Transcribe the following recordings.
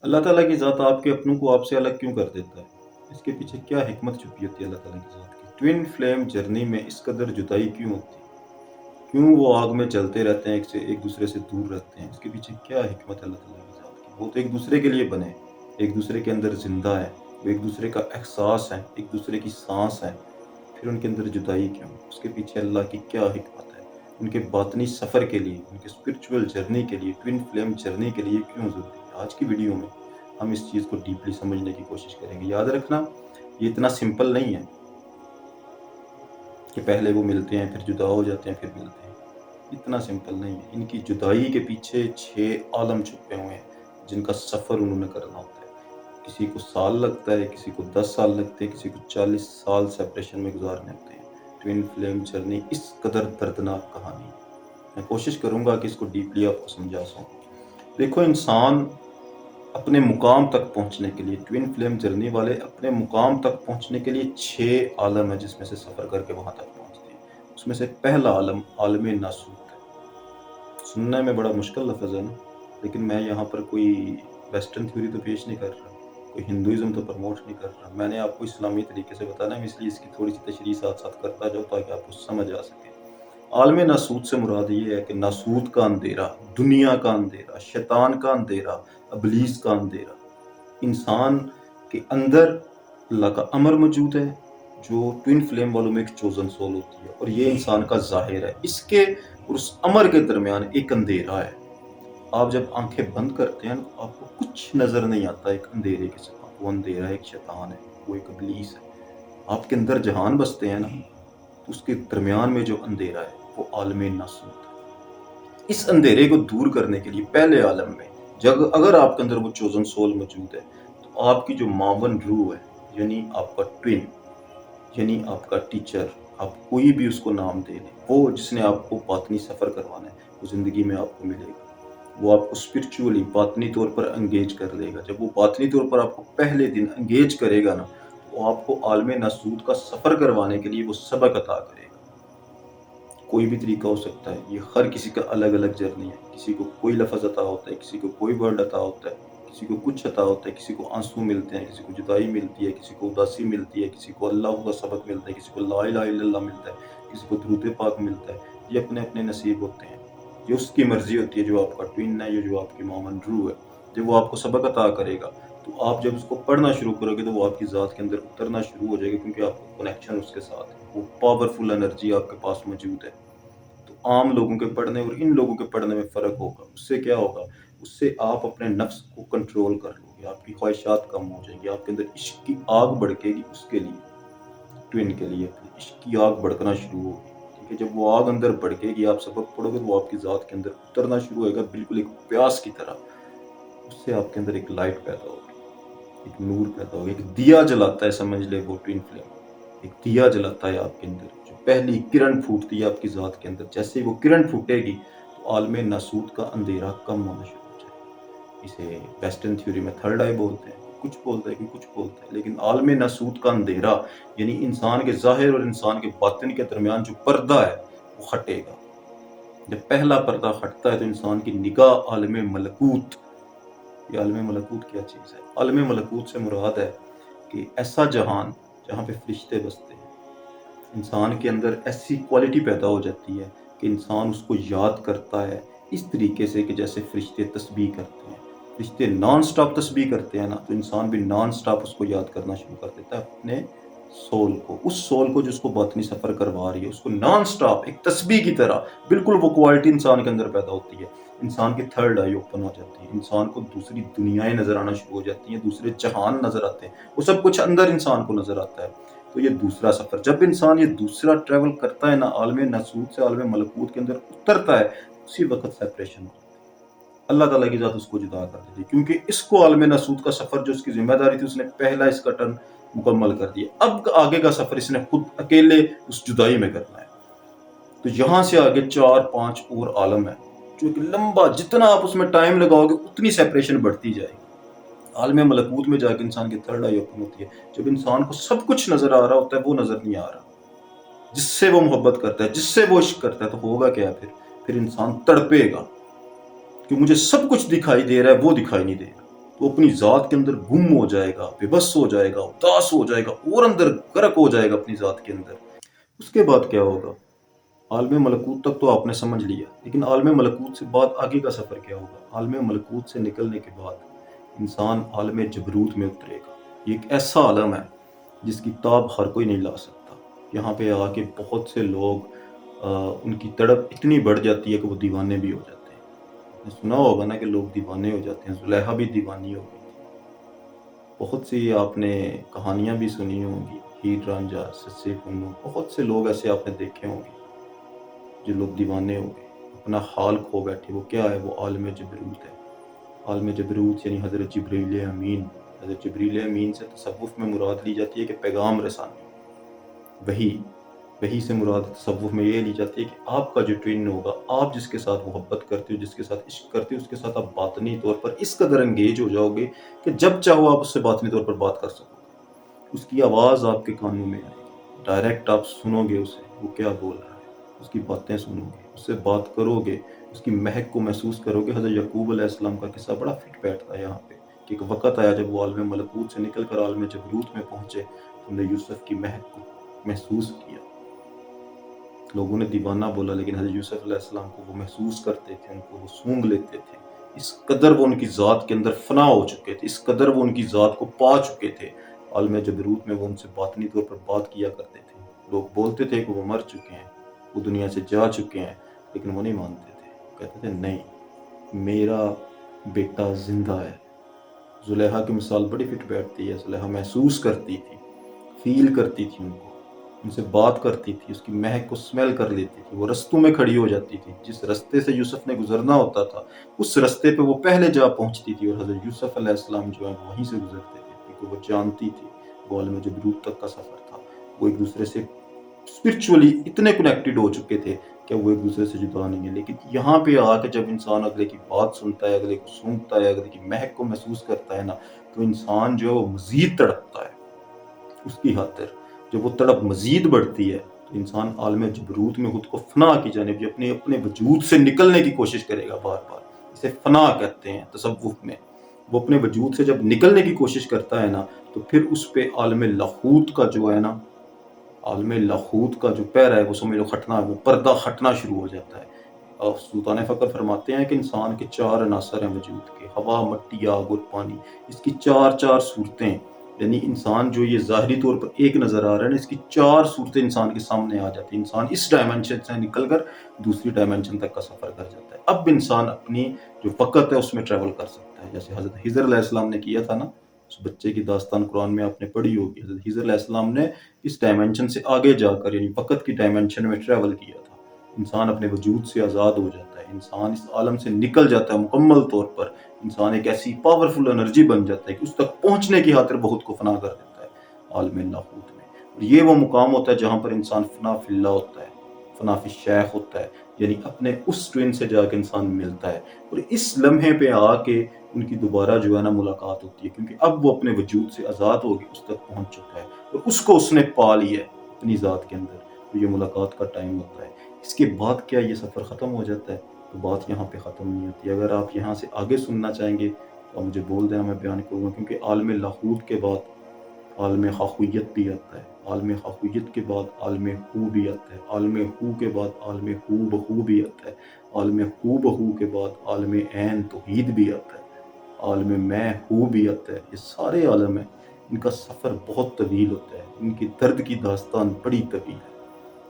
اللہ تعالیٰ کی ذات آپ کے اپنوں کو آپ سے الگ کیوں کر دیتا ہے؟ اس کے پیچھے کیا حکمت چھپی ہوتی ہے اللہ تعالیٰ کی ذات کی؟ ٹوین فلیم جرنی میں اس قدر جدائی کیوں ہوتی ہے؟ کیوں وہ آگ میں چلتے رہتے ہیں، ایک دوسرے سے دور رہتے ہیں؟ اس کے پیچھے کیا حکمت ہے اللہ تعالیٰ کی ذات کی؟ وہ تو ایک دوسرے کے لیے بنے، ایک دوسرے کے اندر زندہ ہے، وہ ایک دوسرے کا احساس ہے، ایک دوسرے کی سانس ہے، پھر ان کے اندر جدائی کیوں؟ اس کے پیچھے اللہ کی کیا حکمت ہے؟ ان کے باطنی سفر کے لیے، ان کے اسپرچول جرنی کے لیے، ٹوین فلیم جرنی کے لیے کیوں ضروری ہے؟ آج کی ویڈیو میں ہم اس چیز کو ڈیپلی سمجھنے کی کوشش کریں گے۔ یاد رکھنا، یہ اتنا سمپل نہیں ہے کہ پہلے وہ ملتے ہیں پھر جدا ہو جاتے ہیں پھر ملتے ہیں۔ اتنا سمپل نہیں ہے۔ ان کی جدائی کے پیچھے 6 عالم چھپے ہوئے ہیں جن کا سفر انہوں نے کرنا ہوتا ہے۔ کسی کو سال لگتا ہے، کسی کو 10 سال لگتے ہیں، کسی کو 40 سال سیپریشن میں گزارنے ہوتے ہیں۔ ٹوین فلیم جرنی اس قدر دردناک کہانی ہے۔ میں کوشش کروں گا کہ اس کو ڈیپلی آپ کو سمجھا سکوں۔ دیکھو، انسان اپنے مقام تک پہنچنے کے لیے، ٹوین فلیم جرنی والے اپنے مقام تک پہنچنے کے لیے 6 عالم ہے جس میں سے سفر کر کے وہاں تک پہنچتے ہیں۔ اس میں سے پہلا عالم عالم ناسوت ہے۔ سننے میں بڑا مشکل لفظ ہے نا، لیکن میں یہاں پر کوئی ویسٹرن تھیوری تو پیش نہیں کر رہا، کوئی ہندوازم تو پروموٹ نہیں کر رہا۔ میں نے آپ کو اسلامی طریقے سے بتانا ہے، اس لیے اس کی تھوڑی سی تشریح ساتھ ساتھ کرتا جاؤ تاکہ آپ کو سمجھ آ سکے۔ عالم ناسوت سے مراد یہ ہے کہ ناسوت کا اندھیرا، دنیا کا اندھیرا، شیطان کا اندھیرا، ابلیس کا اندھیرا۔ انسان کے اندر اللہ کا امر موجود ہے جو ٹوین فلیم والوں میں ایک چوزن سول ہوتی ہے، اور یہ انسان کا ظاہر ہے۔ اس کے اور اس امر کے درمیان ایک اندھیرا ہے۔ آپ جب آنکھیں بند کرتے ہیں تو آپ کو کچھ نظر نہیں آتا ایک اندھیرے کے سوا۔ وہ اندھیرا ایک شیطان ہے، وہ ایک ابلیس ہے۔ آپ کے اندر جہان بستے ہیں نا، تو اس کے درمیان میں جو اندھیرا ہے وہ عالم ناسوت ہے۔ اس اندھیرے کو دور کرنے کے لیے پہلے عالم میں اگر آپ کے اندر وہ چوزن سول موجود ہے تو آپ کی جو معاون روح ہے، یعنی آپ کا ٹوین، یعنی آپ کا ٹیچر، آپ کوئی بھی اس کو نام دے لیں، وہ جس نے آپ کو باطنی سفر کروانا ہے، وہ زندگی میں آپ کو ملے گا۔ وہ آپ کو اسپرچولی باطنی طور پر انگیج کر لے گا۔ جب وہ باطنی طور پر آپ کو پہلے دن انگیج کرے گا نا، تو وہ آپ کو عالم ناسوت کا سفر کروانے کے لیے وہ سبق عطا کرے گا۔ کوئی بھی طریقہ ہو سکتا ہے، یہ ہر کسی کا الگ الگ جرنی ہے۔ کسی کو کوئی لفظ عطا ہوتا ہے، کسی کو کوئی ورڈ عطا ہوتا ہے، کسی کو کچھ عطا ہوتا ہے، کسی کو آنسو ملتے ہیں، کسی کو جدائی ملتی ہے، کسی کو اداسی ملتی ہے، کسی کو اللہ کا سبق ملتا ہے، کسی کو لا الہ الا اللہ ملتا ہے، کسی کو درود پاک ملتا ہے۔ یہ اپنے اپنے نصیب ہوتے ہیں، یہ اس کی مرضی ہوتی ہے۔ جو آپ کا ٹوین ہے، جو آپ کی معاون روح ہے، جب وہ آپ کو سبق عطا کرے گا تو آپ جب اس کو پڑھنا شروع کرو گے تو وہ آپ کی ذات کے اندر اترنا شروع ہو جائے گا، کیونکہ آپ کا کنیکشن اس کے ساتھ ہے۔ وہ پاورفل انرجی آپ کے پاس موجود ہے۔ تو عام لوگوں کے پڑھنے اور ان لوگوں کے پڑھنے میں فرق ہوگا۔ اس سے کیا ہوگا؟ اس سے آپ اپنے نفس کو کنٹرول کر لو گے، آپ کی خواہشات کم ہو جائیں گی، آپ کے اندر عشق کی آگ بھڑکے گی۔ اس کے لیے ٹوین کے لیے اپنے عشق کی آگ بھڑکنا شروع ہوگی۔ ٹھیک ہے، جب وہ آگ اندر بھڑکے گی، آپ سبق پڑھو گے تو وہ آپ کی ذات کے اندر اترنا شروع ہوئے گا، بالکل ایک پیاس کی طرح۔ اس سے آپ کے اندر ایک لائٹ پیدا ہوگی، ایک نور پیدا ہوگا، ایک دیا جلاتا ہے، سمجھ لے وہ ٹوین فلیم ایک دیا جلاتا ہے آپ کے اندر۔ جو پہلی کرن پھوٹتی ہے آپ کی ذات کے اندر، جیسے ہی وہ کرن پھوٹے گی تو عالم ناسوت کا اندھیرا کم ہونا شروع ہو جائے گا۔ اسے ویسٹرن تھیوری میں تھرڈ آئی بولتے ہیں، کچھ بولتا ہے کہ کچھ بولتا ہے، لیکن عالم ناسوت کا اندھیرا یعنی انسان کے ظاہر اور انسان کے باطن کے درمیان جو پردہ ہے وہ ہٹے گا۔ جب پہلا پردہ ہٹتا ہے تو انسان کی نگاہ عالم ملکوت۔ یہ عالم ملکوت کیا چیز ہے؟ عالم ملکوت سے مراد ہے کہ ایسا جہان جہاں پہ فرشتے بستے ہیں۔ انسان کے اندر ایسی کوالٹی پیدا ہو جاتی ہے کہ انسان اس کو یاد کرتا ہے اس طریقے سے کہ جیسے فرشتے تسبیح کرتے ہیں۔ فرشتے نان سٹاپ تسبیح کرتے ہیں نا، تو انسان بھی نان سٹاپ اس کو یاد کرنا شروع کر دیتا ہے، اپنے سول کو، اس سول کو جس کو باطنی سفر کروا رہی ہے، اس کو نان سٹاپ ایک تسبیح کی طرح بالکل وہ کوالٹی انسان کے اندر پیدا ہوتی ہے۔ انسان کی تھرڈ آئی اوپن ہو جاتی ہے، انسان کو دوسری دنیایں نظر آنا شروع ہو جاتی ہیں، دوسرے جہان نظر آتے ہیں، وہ سب کچھ اندر انسان کو نظر آتا ہے۔ تو یہ دوسرا سفر، جب انسان یہ دوسرا ٹریول کرتا ہے نا، عالم ناسوت سے عالم ملکوت کے اندر اترتا ہے، اسی وقت سیپریشن ہو جاتی ہے۔ اللہ تعالیٰ کی ذات اس کو جدا کر دیتی ہے، کیونکہ اس کو عالم ناسوت کا سفر جو اس کی ذمہ داری تھی، اس نے پہلا اس کا ٹرن مکمل کر دیا۔ اب آگے کا سفر اس نے خود اکیلے اس جدائی میں کرنا ہے۔ تو یہاں سے آگے 4-5 اور عالم ہے، جو کہ لمبا، جتنا آپ اس میں ٹائم لگاؤ گے اتنی سیپریشن بڑھتی جائے گی۔ عالم ملکوت میں جا کے انسان کی تھرڈ آئی اوپن ہوتی ہے، جب انسان کو سب کچھ نظر آ رہا ہوتا ہے، وہ نظر نہیں آ رہا جس سے وہ محبت کرتا ہے، جس سے وہ عشق کرتا ہے، تو ہوگا کیا؟ پھر انسان تڑپے گا کہ مجھے سب کچھ دکھائی دے رہا ہے، وہ دکھائی نہیں دے رہا۔ تو اپنی ذات کے اندر گم ہو جائے گا، بے بس ہو جائے گا، اداس ہو جائے گا اور اندر غرق ہو جائے گا اپنی ذات کے اندر۔ اس کے بعد کیا ہوگا؟ عالم ملکوت تک تو آپ نے سمجھ لیا، لیکن عالم ملکوت سے بعد آگے کا سفر کیا ہوگا؟ عالم ملکوت سے نکلنے کے بعد انسان عالم جبروت میں اترے گا۔ یہ ایک ایسا عالم ہے جس کی تاب ہر کوئی نہیں لا سکتا۔ یہاں پہ آ کے بہت سے لوگ ان کی تڑپ اتنی بڑھ جاتی ہے کہ وہ دیوانے بھی ہو جاتے ہیں۔ آپ نے سنا ہوگا نا کہ لوگ دیوانے ہو جاتے ہیں، زلیخا بھی دیوانی ہو گئی تھی۔ بہت سی آپ نے کہانیاں بھی سنی ہوں گی، ہیر رانجھا، سسے پونو، بہت سے لوگ ایسے آپ نے دیکھے ہوں گے جو لوگ دیوانے ہو گئے، اپنا حال کھو بیٹھے۔ وہ کیا ہے؟ وہ عالم جبروت ہے۔ عالم جبروت یعنی حضرت جبریل امین۔ حضرت جبریل امین سے تصوف میں مراد لی جاتی ہے کہ پیغام رسانی، وہی سے مراد تصوف میں یہ لی جاتی ہے کہ آپ کا جو ٹوین ہوگا، آپ جس کے ساتھ محبت کرتے ہو، جس کے ساتھ عشق کرتے ہو، اس کے ساتھ آپ باطنی طور پر اس قدر انگیج ہو جاؤ گے کہ جب چاہو آپ اس سے باطنی طور پر بات کر سکو گے۔ اس کی آواز آپ کے کانوں میں آئے گی، ڈائریکٹ آپ سنو گے اسے، وہ کیا بول رہا ہے، اس کی باتیں سنو گے، اس سے بات کرو گے، اس کی مہک کو محسوس کرو گے۔ حضرت یعقوب علیہ السلام کا قصہ بڑا فٹ بیٹھتا ہے یہاں پہ کہ ایک وقت آیا جب وہ عالم ملکوت سے نکل کر عالم جبروت میں پہنچے، تو نے یوسف کی مہک کو محسوس کیا۔ لوگوں نے دیوانہ بولا، لیکن حضرت یوسف علیہ السلام کو وہ محسوس کرتے تھے، ان کو وہ سونگھ لیتے تھے۔ اس قدر وہ ان کی ذات کے اندر فنا ہو چکے تھے، اس قدر وہ ان کی ذات کو پا چکے تھے۔ عالم جبروت میں وہ ان سے باطنی طور پر بات کیا کرتے تھے۔ لوگ بولتے تھے کہ وہ مر چکے ہیں، وہ دنیا سے جا چکے ہیں، لیکن وہ نہیں مانتے تھے۔ کہتے تھے نہیں، میرا بیٹا زندہ ہے۔ زلیخا کی مثال بڑی فٹ بیٹھتی ہے۔ زلیخا محسوس کرتی تھی، فیل کرتی تھی، ان سے بات کرتی تھی، اس کی مہک کو سمیل کر لیتی تھی۔ وہ رستوں میں کھڑی ہو جاتی تھی، جس رستے سے یوسف نے گزرنا ہوتا تھا اس رستے پہ وہ پہلے جا پہنچتی تھی، اور حضرت یوسف علیہ السلام جو ہے وہیں سے گزرتے تھے، کیونکہ وہ جانتی تھی وہ عالم جبروت تک کا سفر تھا۔ وہ ایک دوسرے سے اسپرچولی اتنے کنیکٹڈ ہو چکے تھے کہ وہ ایک دوسرے سے جدا نہیں ہیں۔ لیکن یہاں پہ آ کے جب انسان اگلے کی بات سنتا ہے، اگلے کو سونگتا ہے، اگلے کی مہک کو محسوس کرتا ہے نا، تو انسان جو ہے وہ مزید تڑپتا ہے اس کی خاطر۔ جب وہ تڑپ مزید بڑھتی ہے تو انسان عالم جبروت میں خود کو فنا کی جانب، اپنے وجود سے نکلنے کی کوشش کرے گا بار بار۔ اسے فنا کہتے ہیں تصوف میں۔ وہ اپنے وجود سے جب نکلنے کی کوشش کرتا ہے نا، تو پھر اس پہ عالم لاہوت کا جو ہے نا، عالم لاہوت کا جو پیر ہے وہ سمجھ لو ہٹنا، وہ پردہ ہٹنا شروع ہو جاتا ہے۔ اور سلطان فقر فرماتے ہیں کہ انسان کے 4 عناصر ہیں وجود کے: ہوا، مٹی، آگ اور پانی۔ اس کی 4 صورتیں، یعنی انسان جو یہ ظاہری طور پر ایک نظر آ رہا ہے نا، اس کی 4 صورتیں انسان کے سامنے آ جاتی ہیں۔ انسان اس ڈائمنشن سے نکل کر دوسری ڈائمنشن تک کا سفر کر جاتا ہے۔ اب انسان اپنی جو وقت ہے اس میں ٹریول کر سکتا ہے، جیسے حضرت خضر علیہ السلام نے کیا تھا نا۔ اس بچے کی داستان قرآن میں آپ نے پڑھی ہوگی۔ حضرت خضر علیہ السلام نے اس ڈائمنشن سے آگے جا کر، یعنی وقت کی ڈائمنشن میں ٹریول کیا تھا۔ انسان اپنے وجود سے آزاد ہو جاتا ہے، انسان اس عالم سے نکل جاتا ہے مکمل طور پر۔ انسان ایک ایسی پاورفل انرجی بن جاتا ہے کہ اس تک پہنچنے کی خاطر بہت کو فنا کر دیتا ہے عالم لاہوت میں۔ اور یہ وہ مقام ہوتا ہے جہاں پر انسان فنا فی اللہ ہوتا ہے، فنا فی الشیخ ہوتا ہے، یعنی اپنے اس ٹوین سے جا کے انسان ملتا ہے۔ اور اس لمحے پہ آ کے ان کی دوبارہ جو ہے نا ملاقات ہوتی ہے، کیونکہ اب وہ اپنے وجود سے آزاد ہو گئی، اس تک پہنچ چکا ہے اور اس کو اس نے پا لیا ہے اپنی ذات کے اندر۔ تو یہ ملاقات کا ٹائم ہوتا ہے۔ اس کے بعد کیا یہ سفر ختم ہو جاتا ہے؟ تو بات یہاں پہ ختم نہیں ہوتی۔ اگر آپ یہاں سے آگے سننا چاہیں گے تو آپ مجھے بول دینا، میں بیان کروں گا، کیونکہ عالم لاہوت کے بعد عالم خاکویت بھی آتا ہے، عالم خاکویت کے بعد عالم ہو بھی آتا ہے، عالم ہو کے بعد عالم ہو بہو بھی آتا ہے، عالم ہو بہو کے بعد عالم عین توحید بھی آتا ہے، عالم میں ہو بھی آتا ہے۔ یہ سارے عالم ہیں، ان کا سفر بہت طویل ہوتا ہے، ان کی درد کی داستان بڑی طویل ہے۔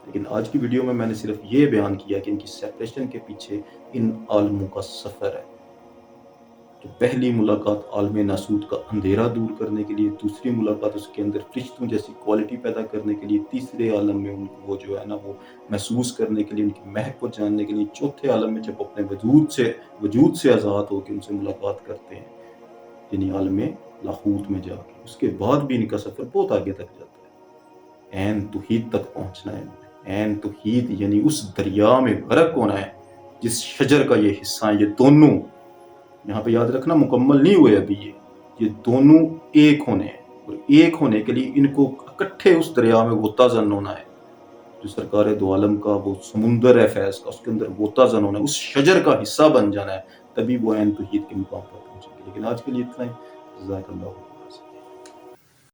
لیکن آج کی ویڈیو میں نے صرف یہ بیان کیا کہ ان کی سیپریشن کے پیچھے ان عالموں کا سفر ہے۔ تو پہلی ملاقات عالم ناسوت کا اندھیرا دور کرنے کے لیے، دوسری ملاقات اس کے اندر فرشتوں جیسی کوالٹی پیدا کرنے کے لیے، تیسرے عالم میں ان کو وہ جو ہے نا وہ محسوس کرنے کے لیے، ان کی مہک کو جاننے کے لیے، چوتھے عالم میں جب اپنے وجود سے آزاد ہو کے ان سے ملاقات کرتے ہیں، یعنی عالم لاہوت میں جا کے۔ اس کے بعد بھی ان کا سفر بہت آگے تک جاتا ہے، عین توحید تک پہنچنا ہے انہوں نے۔ عین توحید یعنی اس دریا میں غرق ہونا ہے جس شجر کا یہ حصہ ہے۔ یہ دونوں یہاں پہ یاد رکھنا مکمل نہیں ہوئے ابھی، یہ دونوں ایک ہونے ہیں، اور ایک ہونے کے لیے ان کو اکٹھے اس دریا میں غوطہ زن ہونا ہے، جو سرکار دو عالم کا وہ سمندر ہے فیض کا، اس کے اندر غوطہ زن ہونا ہے، اس شجر کا حصہ بن جانا ہے، تبھی وہ عین توحید کے مقام پر پہنچیں گے۔ لیکن آج کے لیے اتنا ہی۔ جزاک اللہ۔